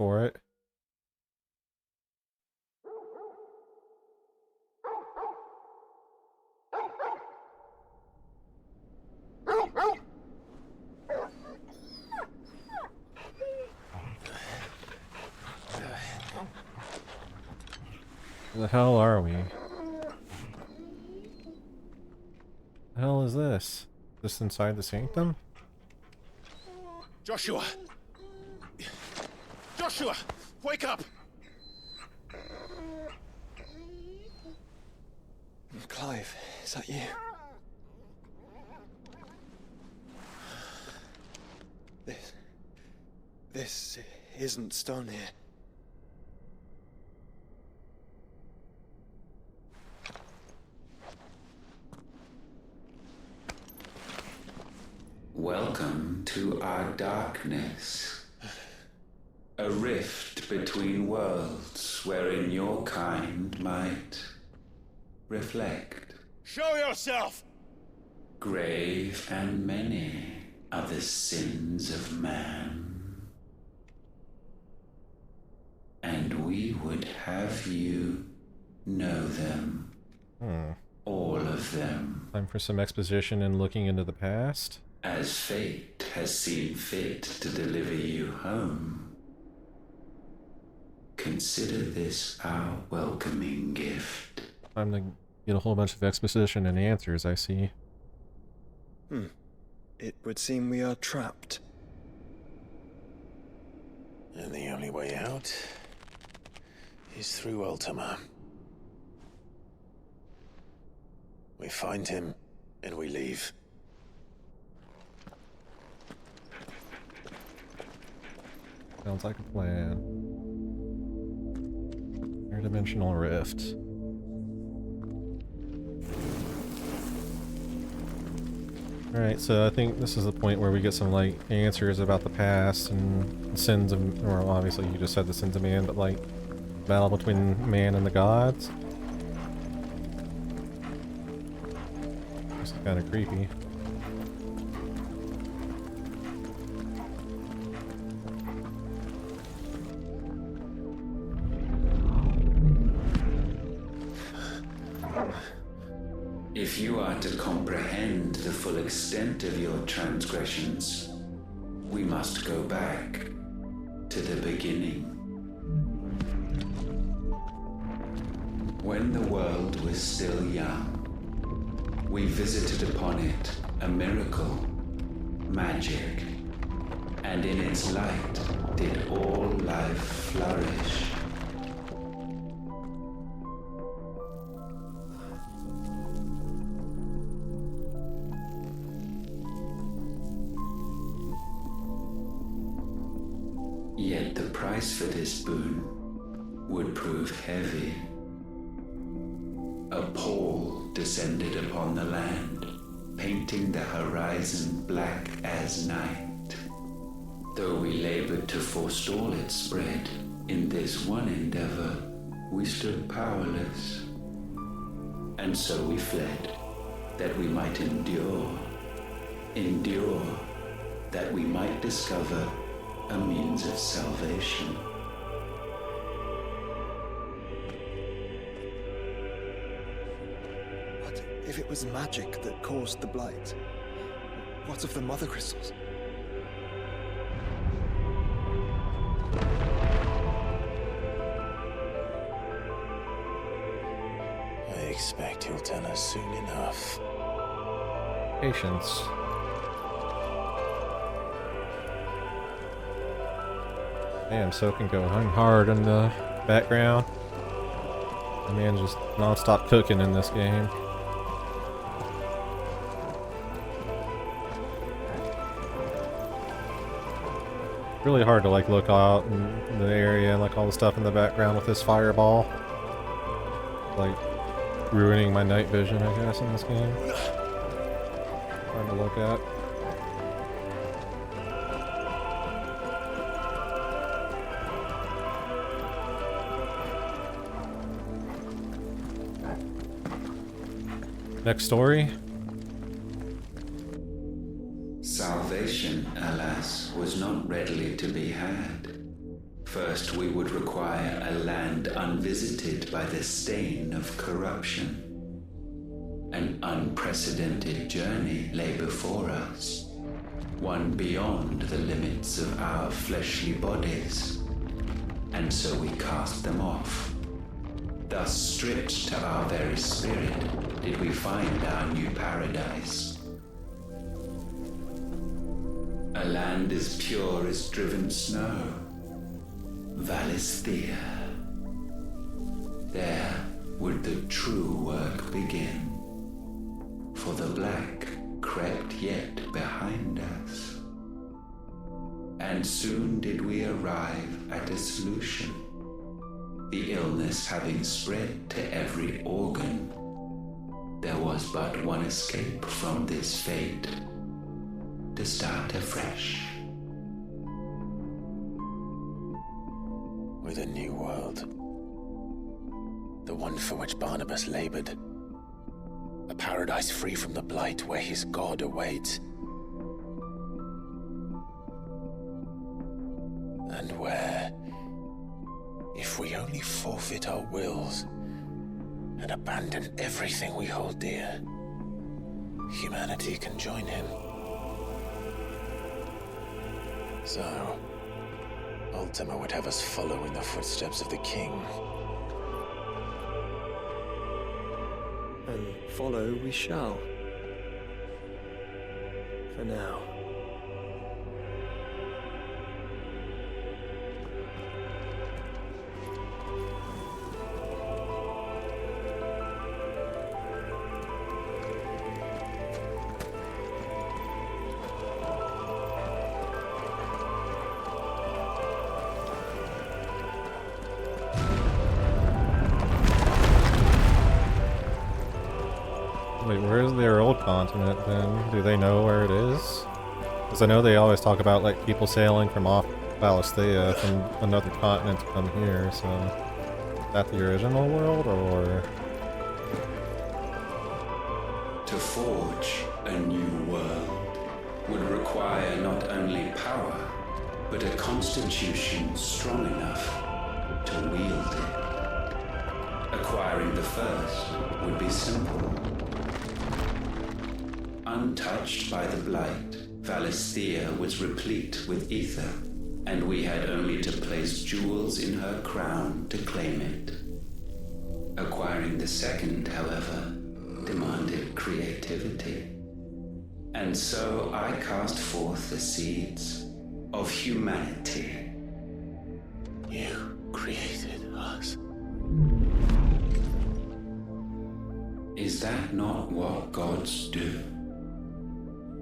for it. Where the hell are we? The hell is this? This inside the sanctum? Joshua! Joshua! Wake up! Clive, is that you? This isn't stone here. Welcome to our darkness. A rift between worlds wherein your kind might reflect. Show yourself! Grave and many are the sins of man. And we would have you know them. All of them. Time for some exposition and looking into the past. As fate has seen fit to deliver you home, consider this our welcoming gift. Time to get a whole bunch of exposition and answers, I see. It would seem we are trapped. And the only way out is through Ultima. We find him and we leave. Sounds like a plan. Interdimensional Rift. Alright, so I think this is the point where we get some, like, answers about the past and sins of, or obviously you just said the sins of man, but, like, battle between man and the gods. This is kind of creepy. If you are to comprehend the full extent of your transgressions, we must go back to the beginning. When the world was still young, we visited upon it a miracle, magic, and in its light did all life flourish. Yet the price for this boon would prove heavy. A pall descended upon the land, painting the horizon black as night. Though we labored to forestall its spread, in this one endeavor, we stood powerless. And so we fled, that we might endure, that we might discover a means of salvation. But if it was magic that caused the blight, what of the mother crystals? I expect he'll tell us soon enough. Patience. Damn, so can go hard in the background. The man just non-stop cooking in this game. Really hard to like look out in the area and like all the stuff in the background with this fireball. Like ruining my night vision, I guess, in this game. Hard to look at. Next story. Salvation, alas, was not readily to be had. First, we would require a land unvisited by the stain of corruption. An unprecedented journey lay before us, one beyond the limits of our fleshly bodies, and so we cast them off. Thus, stripped to our very spirit, did we find our new paradise. A land as pure as driven snow, Valisthea. There would the true work begin, for the black crept yet behind us. And soon did we arrive at a solution, the illness having spread to every organ. There was but one escape from this fate, to start afresh. With a new world. The one for which Barnabas labored. A paradise free from the blight where his God awaits. And where, if we only forfeit our wills and abandon everything we hold dear, humanity can join him. So, Ultima would have us follow in the footsteps of the king. And follow we shall. For now. Wait, where's their old continent then? Do they know where it is? Because I know they always talk about like people sailing from off Valisthea from another continent to come here, so is that the original world or? To forge a new world would require not only power, but a constitution strong enough to wield it. Acquiring the first would be simple. Untouched by the blight, Valisthea was replete with ether, and we had only to place jewels in her crown to claim it. Acquiring the second, however, demanded creativity. And so I cast forth the seeds of humanity. You created us. Is that not what gods do?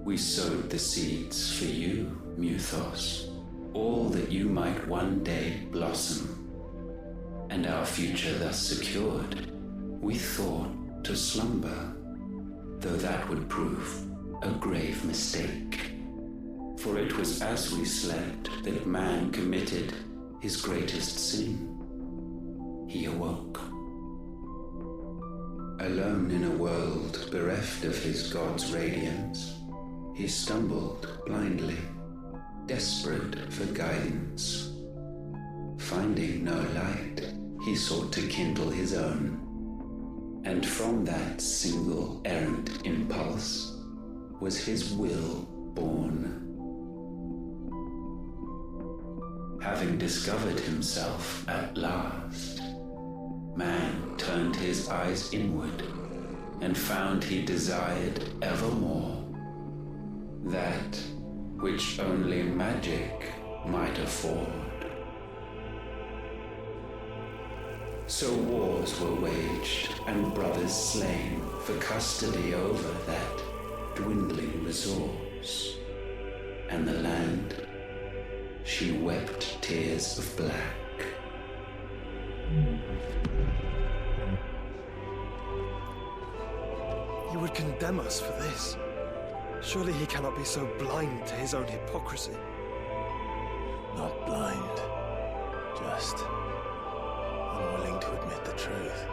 We sowed the seeds for you, Muthos, all that you might one day blossom. And our future thus secured, we thought to slumber, though that would prove a grave mistake. For it was as we slept that man committed his greatest sin. He awoke. Alone in a world bereft of his God's radiance, he stumbled blindly, desperate for guidance. Finding no light, he sought to kindle his own. And from that single errant impulse was his will born. Having discovered himself at last, man turned his eyes inward and found he desired evermore that which only magic might afford. So wars were waged and brothers slain for custody over that dwindling resource. And the land, she wept tears of black. You would condemn us for this. Surely he cannot be so blind to his own hypocrisy. Not blind, just unwilling to admit the truth.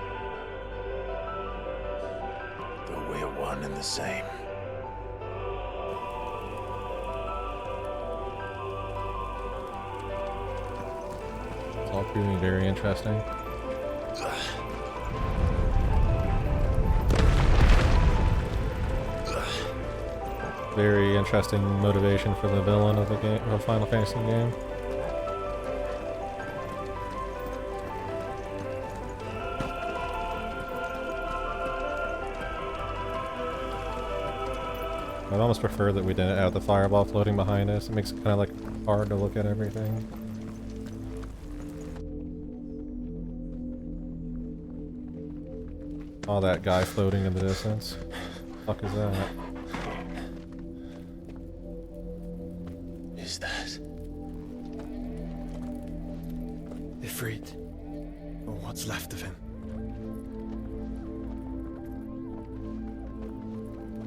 Though we're one and the same. All proving very interesting. Very interesting motivation for the villain of the game, of a Final Fantasy game. I'd almost prefer that we didn't have the fireball floating behind us. It makes it kind of like hard to look at everything. Oh, that guy floating in the distance. Fuck is that? Is that? Ifrit. Or what's left of him.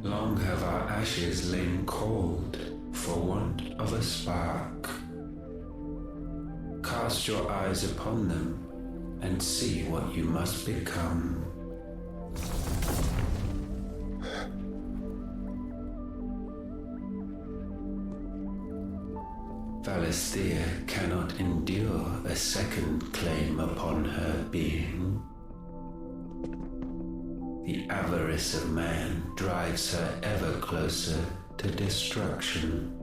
Long have our ashes lain cold for want of a spark. Cast your eyes upon them and see what you must become. Valisthea cannot endure a second claim upon her being. The avarice of man drives her ever closer to destruction.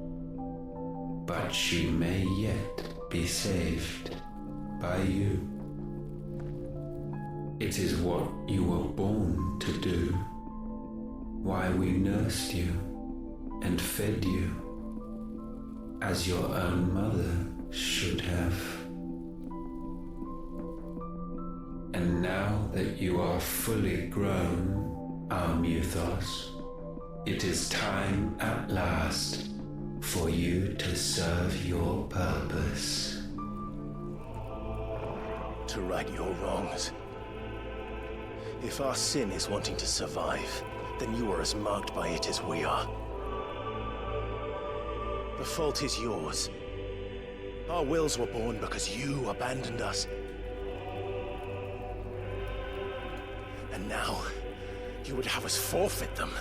But she may yet be saved by you. It is what you were born to do, why we nursed you and fed you, as your own mother should have. And now that you are fully grown, our Muthos, it is time at last for you to serve your purpose. To right your wrongs. If our sin is wanting to survive, then you are as marked by it as we are. The fault is yours. Our wills were born because you abandoned us. And now, you would have us forfeit them.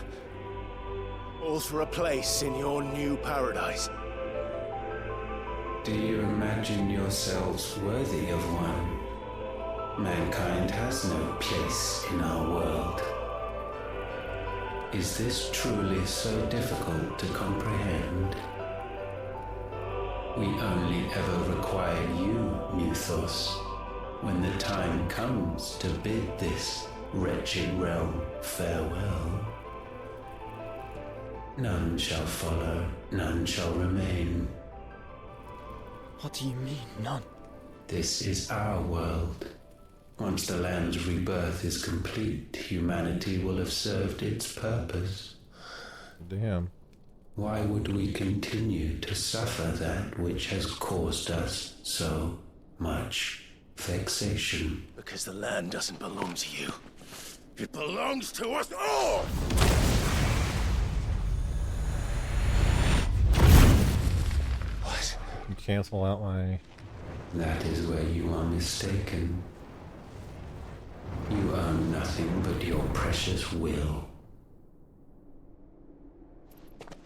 All for a place in your new paradise. Do you imagine yourselves worthy of one? Mankind has no place in our world. Is this truly so difficult to comprehend? We only ever require you, Muthos, when the time comes to bid this wretched realm farewell. None shall follow, none shall remain. What do you mean, none? This is our world. Once the land's rebirth is complete, humanity will have served its purpose. Damn. Why would we continue to suffer that which has caused us so much vexation? Because the land doesn't belong to you. It belongs to us all! What? You cancel out my... That is where you are mistaken. You own nothing but your precious will.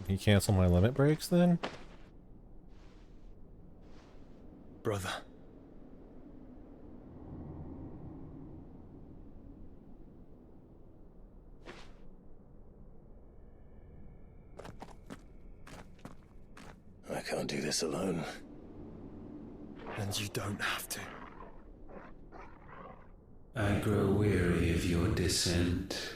Can you cancel my limit breaks then? Brother. I can't do this alone. And you don't have to. I grow weary of your dissent.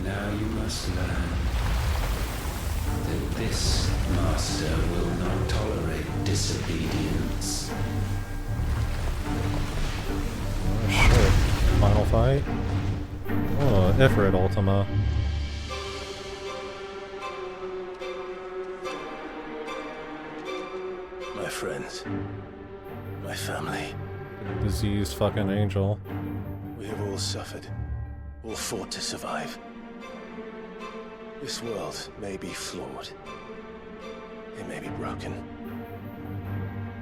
Now you must learn that this master will not tolerate disobedience. Oh shit. Final fight? Oh, Ifrit Ultima. My friends. My family. Diseased fucking angel. We have all suffered. All fought to survive. This world may be flawed. It may be broken.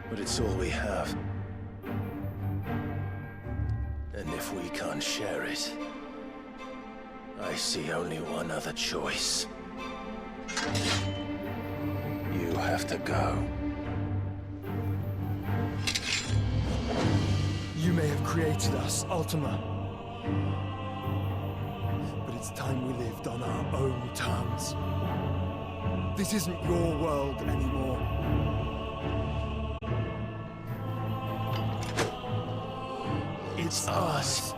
But it's all we have. And if we can't share it, I see only one other choice. You have to go. You may have created us, Ultima. But it's time we lived on our own terms. This isn't your world anymore. It's us.